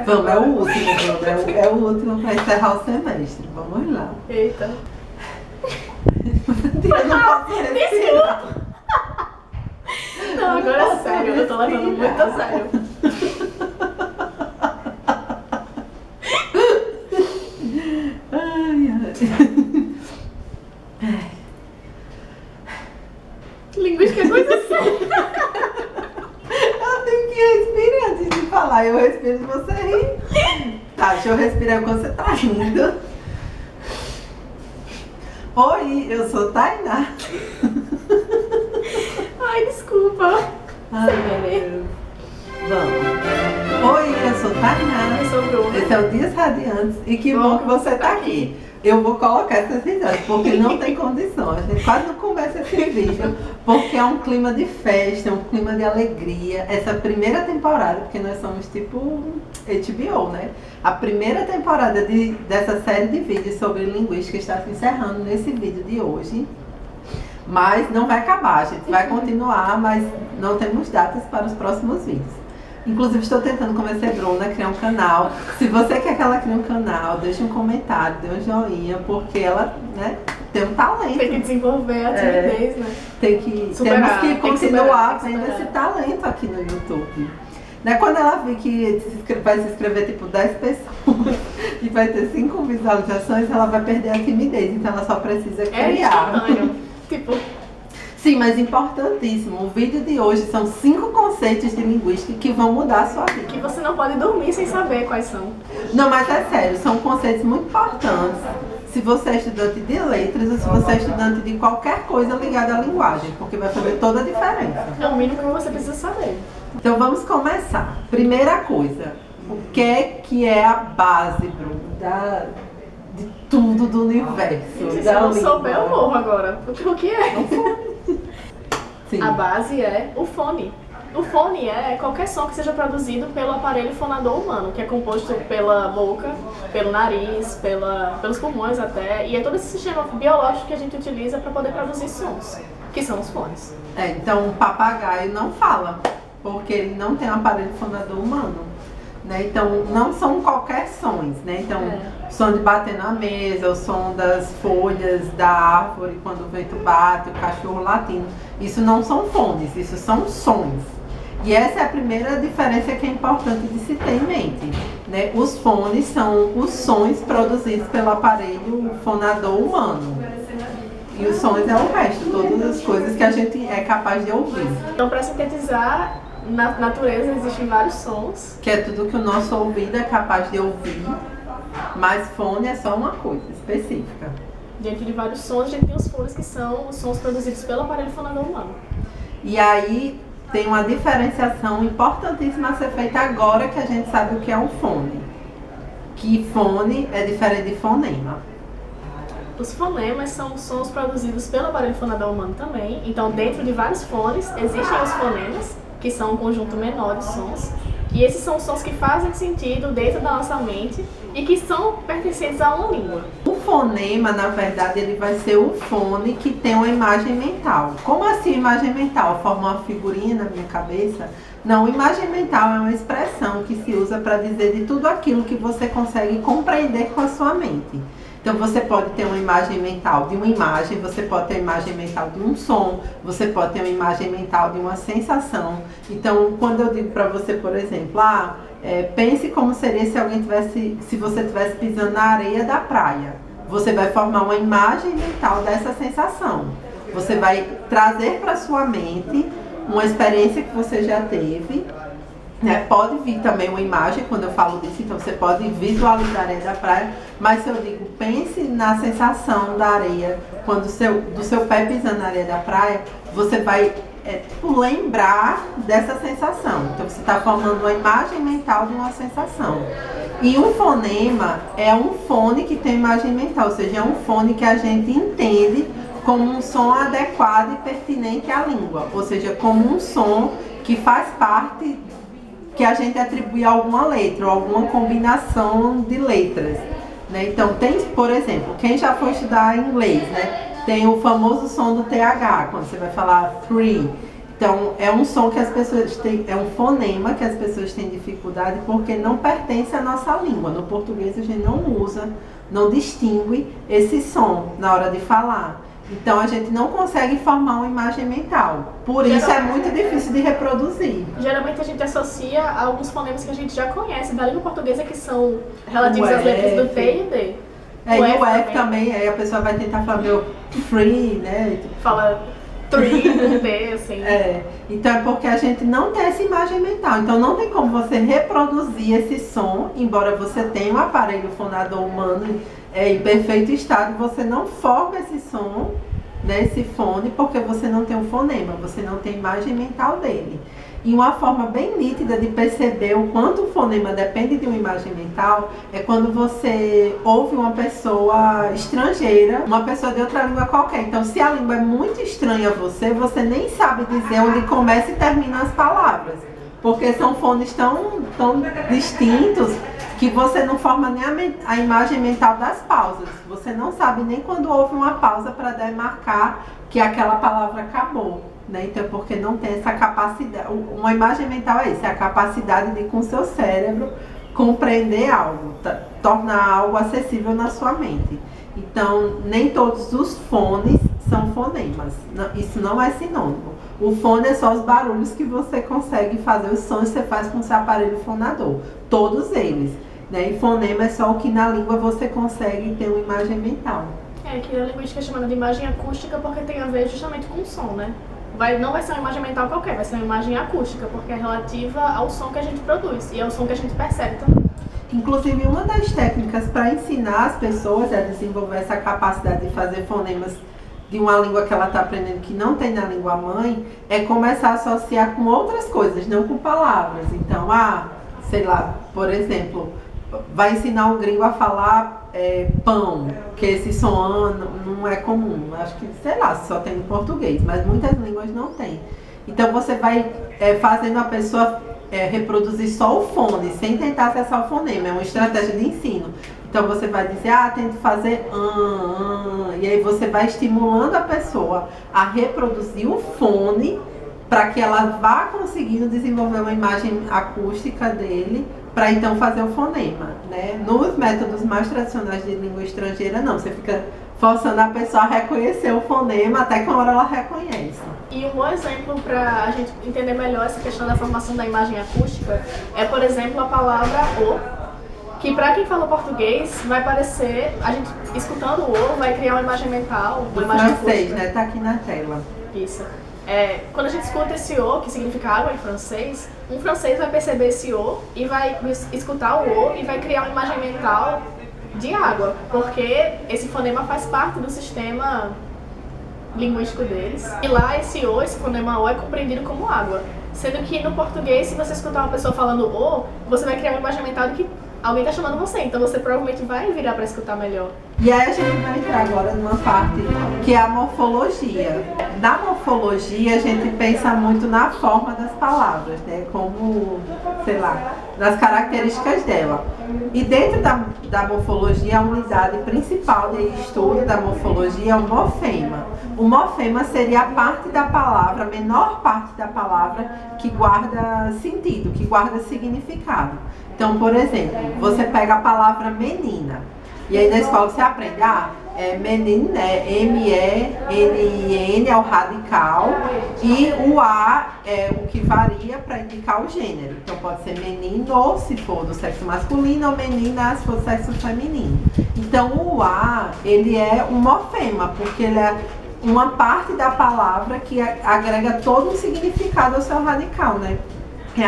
Vamos, é o último, Bruno. É o último para encerrar o semestre. Vamos lá. Eita. Eu não posso respirar. Não, agora é sério, eu tô levando muito a sério. Ai. Linguística é coisa séria. Eu tenho que respirar antes de falar. Eu respiro e você ri. Tá, deixa eu respirar quando você tá rindo. Oi, eu sou Tainá. Ai, desculpa. Ai, vamos. Oi, eu sou Tainá. Eu sou Bruna. Esse é o Dias Radiantes e que bom que você tá aqui. Eu vou colocar essas risadas, porque não tem condição. A gente quase não começa esse vídeo, porque é um clima de festa, é um clima de alegria. Essa primeira temporada, porque nós somos tipo HBO, né? A primeira temporada dessa série de vídeos sobre linguística está se encerrando nesse vídeo de hoje. Mas não vai acabar, a gente vai continuar, mas não temos datas para os próximos vídeos. Inclusive estou tentando convencer a Bruna a criar um canal. Se você quer que ela crie um canal, deixe um comentário, dê um joinha, porque ela, né, tem um talento. Tem que desenvolver a timidez, né? Temos que continuar vendo esse talento aqui no YouTube. Né, quando ela vir que vai se inscrever tipo 10 pessoas e vai ter 5 visualizações, ela vai perder a timidez. Então ela só precisa criar. É instantâneo. Tipo... Sim, mas importantíssimo, o vídeo de hoje são 5 conceitos de linguística que vão mudar a sua vida. Que você não pode dormir sem saber quais são. Não, mas é sério, são conceitos muito importantes se você é estudante de letras ou se você é estudante de qualquer coisa ligada à linguagem, porque vai fazer toda a diferença. É o mínimo que você precisa saber. Então vamos começar. Primeira coisa, o que é a base, Bruno, de tudo do universo? Se eu não souber, eu morro agora. O que é? Sim. A base é o fone. O fone é qualquer som que seja produzido pelo aparelho fonador humano, que é composto pela boca, pelo nariz, pelos pulmões até, e é todo esse sistema biológico que a gente utiliza para poder produzir sons, que são os fones. Então o papagaio não fala, porque ele não tem um aparelho fonador humano. Né? Então não são qualquer sons, né? Então o som de bater na mesa, o som das folhas da árvore quando o vento bate, o cachorro latindo, isso não são fones, isso são sons. E essa é a primeira diferença que é importante de se ter em mente, né? Os fones são os sons produzidos pelo aparelho fonador humano. E os sons é o resto, todas as coisas que a gente é capaz de ouvir. Então, para sintetizar, na natureza existem vários sons. Que é tudo que o nosso ouvido é capaz de ouvir, mas fone é só uma coisa específica. Dentro de vários sons, a gente tem os fones, que são os sons produzidos pelo aparelho fonador humano. E aí tem uma diferenciação importantíssima a ser feita agora que a gente sabe o que é um fone. Que fone é diferente de fonema. Os fonemas são sons produzidos pelo aparelho fonador humano também. Então, dentro de vários fones, existem os fonemas, que são um conjunto menor de sons. E esses são sons que fazem sentido dentro da nossa mente e que são pertencentes a uma língua. O fonema, na verdade, ele vai ser o fone que tem uma imagem mental. Como assim imagem mental? Forma uma figurinha na minha cabeça? Não, imagem mental é uma expressão que se usa para dizer de tudo aquilo que você consegue compreender com a sua mente. Então você pode ter uma imagem mental de uma imagem, você pode ter uma imagem mental de um som, você pode ter uma imagem mental de uma sensação. Então quando eu digo para você, por exemplo, pense como seria se você estivesse pisando na areia da praia. Você vai formar uma imagem mental dessa sensação. Você vai trazer para sua mente uma experiência que você já teve. Né? Pode vir também uma imagem quando eu falo disso, então você pode visualizar a areia da praia, mas se eu digo pense na sensação da areia, quando do seu pé pisando na areia da praia, você vai lembrar dessa sensação. Então você está formando uma imagem mental de uma sensação. E um fonema é um fone que tem imagem mental, ou seja, é um fone que a gente entende como um som adequado e pertinente à língua, ou seja, como um som que faz parte, que a gente atribui a alguma letra ou alguma combinação de letras, né? Então tem, por exemplo, quem já foi estudar inglês, né? Tem o famoso som do TH, quando você vai falar three, Então, é um som que as pessoas têm, é um fonema que as pessoas têm dificuldade porque não pertence à nossa língua. No português a gente não usa, não distingue esse som na hora de falar. Então a gente não consegue formar uma imagem mental. Por isso é muito difícil de reproduzir. Geralmente a gente associa a alguns fonemas que a gente já conhece da língua portuguesa, que são relativos às letras do T e D. E o F também, aí a pessoa vai tentar falar meu free, né? Fala tree com T, assim. Então é porque a gente não tem essa imagem mental. Então não tem como você reproduzir esse som, embora você tenha um aparelho fonador humano em perfeito estado, você não forma esse som, né, esse fone, porque você não tem um fonema, você não tem imagem mental dele. E uma forma bem nítida de perceber o quanto o fonema depende de uma imagem mental é quando você ouve uma pessoa estrangeira, uma pessoa de outra língua qualquer. Então, se a língua é muito estranha a você, você nem sabe dizer onde começa e termina as palavras. Porque são fones tão distintos que você não forma nem a imagem mental das pausas. Você não sabe nem quando houve uma pausa para demarcar que aquela palavra acabou. Né? Então, porque não tem essa capacidade. Uma imagem mental é isso, é a capacidade de, com o seu cérebro, compreender algo, tornar algo acessível na sua mente. Então, nem todos os fones são fonemas. Isso não é sinônimo. O fone é só os barulhos que você consegue fazer, os sons que você faz com o seu aparelho fonador. Todos eles. Né? E fonema é só o que na língua você consegue ter uma imagem mental. Que a linguística é chamada de imagem acústica porque tem a ver justamente com o som, né? Não vai ser uma imagem mental qualquer, vai ser uma imagem acústica, porque é relativa ao som que a gente produz e ao som que a gente percebe também. Inclusive, uma das técnicas para ensinar as pessoas a desenvolver essa capacidade de fazer fonemas de uma língua que ela está aprendendo que não tem na língua mãe, é começar a associar com outras coisas, não com palavras. Então, sei lá, por exemplo, vai ensinar um gringo a falar pão, que esse som não é comum. Acho que, sei lá, só tem em português, mas muitas línguas não tem. Então você vai fazendo a pessoa reproduzir só o fone, sem tentar acessar o fonema. É uma estratégia de ensino. Então você vai dizer, tente fazer e aí você vai estimulando a pessoa a reproduzir o fone para que ela vá conseguindo desenvolver uma imagem acústica dele, para então fazer o fonema, né? Nos métodos mais tradicionais de língua estrangeira, não. Você fica forçando a pessoa a reconhecer o fonema até que uma hora ela reconhece. E um bom exemplo para a gente entender melhor essa questão da formação da imagem acústica é, por exemplo, a palavra o, que para quem fala português vai parecer, a gente escutando o o vai criar uma imagem mental, uma imagem francês, acústica. Né? Tá aqui na tela. Isso. Quando a gente escuta esse o, que significa água em francês, um francês vai perceber esse o e vai escutar o e vai criar uma imagem mental de água, porque esse fonema faz parte do sistema linguístico deles. E lá esse fonema o é compreendido como água. Sendo que no português, se você escutar uma pessoa falando o, você vai criar uma imagem mental de que alguém está chamando você, então você provavelmente vai virar para escutar melhor. E aí a gente vai entrar agora numa parte que é a morfologia. Na morfologia a gente pensa muito na forma das palavras, né? Como, sei lá, nas características dela. E dentro da morfologia, a unidade principal de estudo da morfologia é o morfema. O morfema seria a parte da palavra, a menor parte da palavra que guarda sentido, que guarda significado. Então, por exemplo, você pega a palavra menina, e aí na escola você aprende, menina, M-E-N-I-N é o radical, e o A é o que varia para indicar o gênero. Então pode ser menino se for do sexo masculino, ou menina se for do sexo feminino. Então o A, ele é um morfema, porque ele é uma parte da palavra que agrega todo um significado ao seu radical, né? É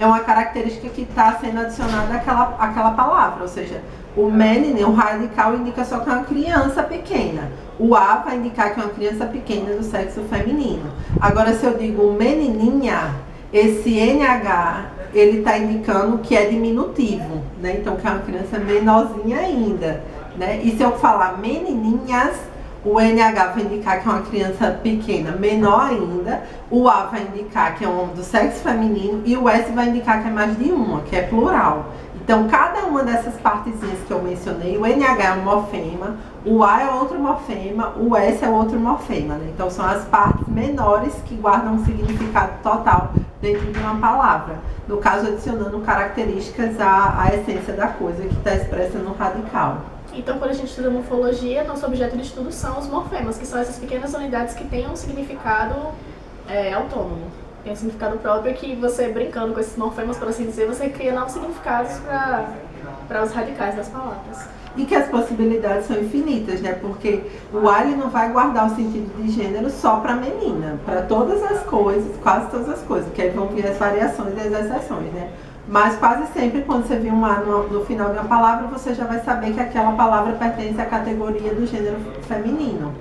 uma característica que está sendo adicionada àquela palavra, ou seja, o menino, o radical indica só que é uma criança pequena. O A vai indicar que é uma criança pequena do sexo feminino. Agora, se eu digo menininha, esse NH, ele está indicando que é diminutivo, né? Então, que é uma criança menorzinha ainda, né? E se eu falar menininhas, o NH vai indicar que é uma criança pequena, menor ainda. O A vai indicar que é um homem do sexo feminino. E o S vai indicar que é mais de uma, que é plural. Então, cada uma dessas partezinhas que eu mencionei, o NH é um morfema, o A é outro morfema, o S é outro morfema, né? Então, são as partes menores que guardam um significado total dentro de uma palavra. No caso, adicionando características à essência da coisa que está expressa no radical. Então, quando a gente estuda morfologia, nosso objeto de estudo são os morfemas, que são essas pequenas unidades que têm um significado autônomo. Tem um significado próprio que você, brincando com esses morfemas, por assim dizer, você cria novos significados para os radicais das palavras. E que as possibilidades são infinitas, né? Porque o A não vai guardar o sentido de gênero só para menina, para todas as coisas, quase todas as coisas, porque aí vão vir as variações e as exceções, né? Mas quase sempre, quando você vê um A no final de uma palavra, você já vai saber que aquela palavra pertence à categoria do gênero feminino.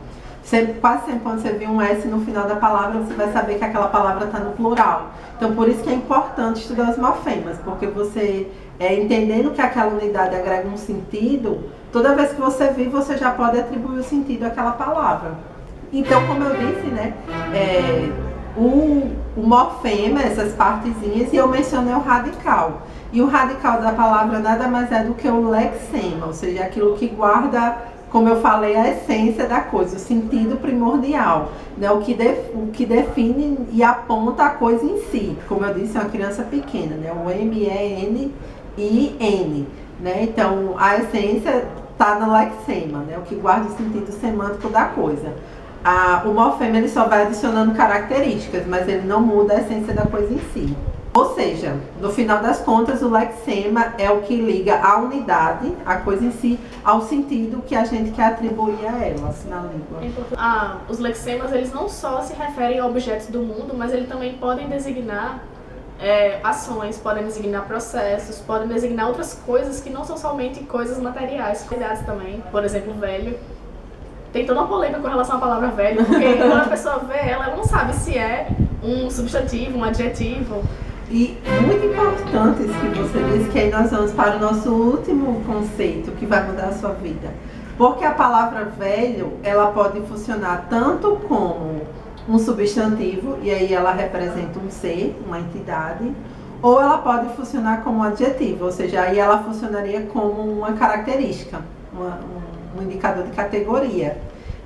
Quase sempre, quando você vê um S no final da palavra, você vai saber que aquela palavra está no plural. Então, por isso que é importante estudar os morfemas, porque você, entendendo que aquela unidade agrega um sentido, toda vez que você vir, você já pode atribuir o sentido àquela palavra. Então, como eu disse, né, o morfema, essas partezinhas, e eu mencionei o radical. E o radical da palavra nada mais é do que o lexema, ou seja, aquilo que guarda, como eu falei, a essência da coisa, o sentido primordial, né? O que define e aponta a coisa em si. Como eu disse, é uma criança pequena, né? O M-E-N-I-N, né? Então, a essência está no lexema, né? O que guarda o sentido semântico da coisa. O morfema ele só vai adicionando características, mas ele não muda a essência da coisa em si. Ou seja, no final das contas, o lexema é o que liga a unidade, a coisa em si, ao sentido que a gente quer atribuir a ela, assim, na língua. Os lexemas, eles não só se referem a objetos do mundo, mas eles também podem designar ações, podem designar processos, podem designar outras coisas que não são somente coisas materiais, cuidados também. Por exemplo, velho. Tem toda uma polêmica com relação à palavra velho, porque quando a pessoa vê ela não sabe se é um substantivo, um adjetivo. E muito importante isso que você disse, que aí nós vamos para o nosso último conceito que vai mudar a sua vida. Porque a palavra velho, ela pode funcionar tanto como um substantivo, e aí ela representa um ser, uma entidade, ou ela pode funcionar como um adjetivo, ou seja, aí ela funcionaria como uma característica, um indicador de categoria.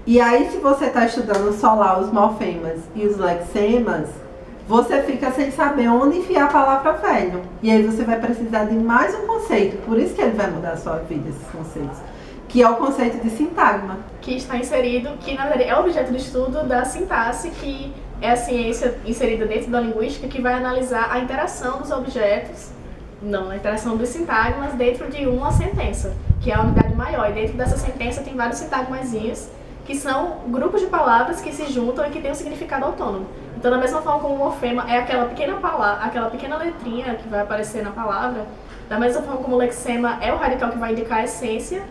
E aí, se você está estudando só lá os morfemas e os lexemas, você fica sem saber onde enfiar a palavra velho. E aí você vai precisar de mais um conceito, por isso que ele vai mudar a sua vida, esses conceitos, que é o conceito de sintagma. Que está inserido, que na verdade é o objeto de estudo da sintaxe, que é a ciência inserida dentro da linguística, que vai analisar a interação dos objetos, a interação dos sintagmas dentro de uma sentença, que é a unidade maior. E dentro dessa sentença tem vários sintagmazinhos, que são grupos de palavras que se juntam e que têm um significado autônomo. Então, da mesma forma como o morfema é aquela pequena palavra, aquela pequena letrinha que vai aparecer na palavra, da mesma forma como o lexema é o radical que vai indicar a essência,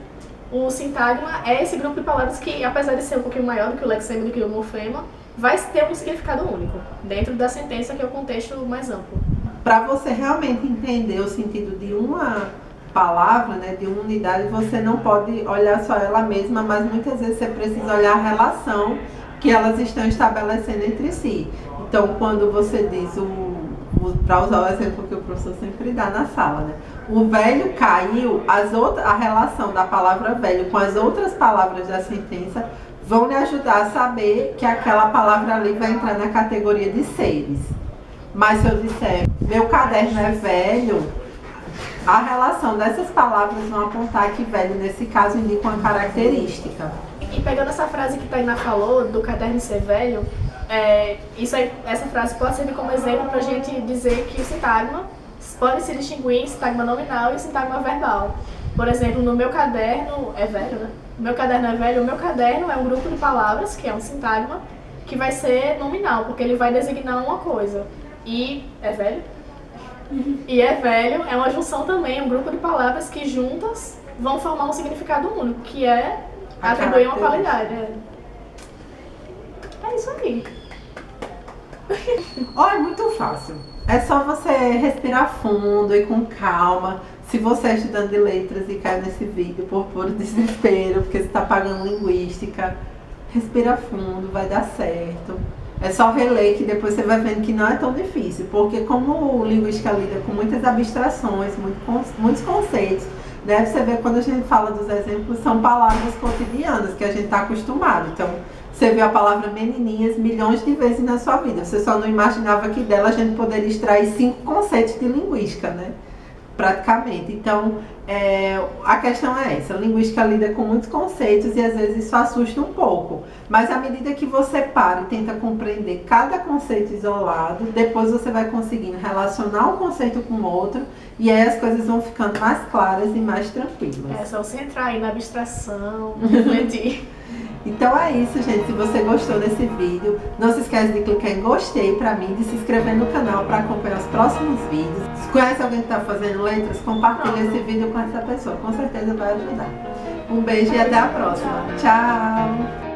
o sintagma é esse grupo de palavras que, apesar de ser um pouquinho maior do que o lexema e do que o morfema, vai ter um significado único, dentro da sentença, que é o contexto mais amplo. Para você realmente entender o sentido de uma palavra, né, de uma unidade, você não pode olhar só ela mesma, mas muitas vezes você precisa olhar a relação que elas estão estabelecendo entre si. Então, quando você diz, para usar o exemplo que o professor sempre dá na sala, né, o velho caiu, a relação da palavra velho com as outras palavras da sentença vão lhe ajudar a saber que aquela palavra ali vai entrar na categoria de seres. Mas se eu disser, meu caderno é velho, a relação dessas palavras vão apontar que velho, nesse caso, indica uma característica. E pegando essa frase que a Tainá falou, do caderno ser velho, essa frase pode servir como exemplo para a gente dizer que o sintagma pode se distinguir em sintagma nominal e sintagma verbal. Por exemplo, no meu caderno é velho, né? O meu caderno é velho, o meu caderno é um grupo de palavras, que é um sintagma, que vai ser nominal, porque ele vai designar uma coisa. E é velho? E é velho é uma junção também, um grupo de palavras que juntas vão formar um significado único, que é atribuir uma qualidade. É isso aí. É muito fácil. É só você respirar fundo e com calma. Se você é estudante de letras e cai nesse vídeo por puro desespero, porque você está pagando linguística, respira fundo, vai dar certo. É só reler que depois você vai vendo que não é tão difícil, porque como linguística lida com muitas abstrações, muitos conceitos, né? Você vê quando a gente fala dos exemplos, são palavras cotidianas que a gente está acostumado. Então, você viu a palavra menininhas milhões de vezes na sua vida. Você só não imaginava que dela a gente poderia extrair 5 conceitos de linguística, né? Praticamente. Então, a questão é essa. A linguística lida com muitos conceitos e às vezes isso assusta um pouco. Mas à medida que você para e tenta compreender cada conceito isolado, depois você vai conseguindo relacionar um conceito com o outro e aí as coisas vão ficando mais claras e mais tranquilas. É só você entrar aí na abstração, refletir. Então é isso, gente. Se você gostou desse vídeo, não se esquece de clicar em gostei pra mim, de se inscrever no canal para acompanhar os próximos vídeos. Se conhece alguém que está fazendo letras, compartilhe esse vídeo com essa pessoa. Com certeza vai ajudar. Um beijo e até a próxima. Tchau!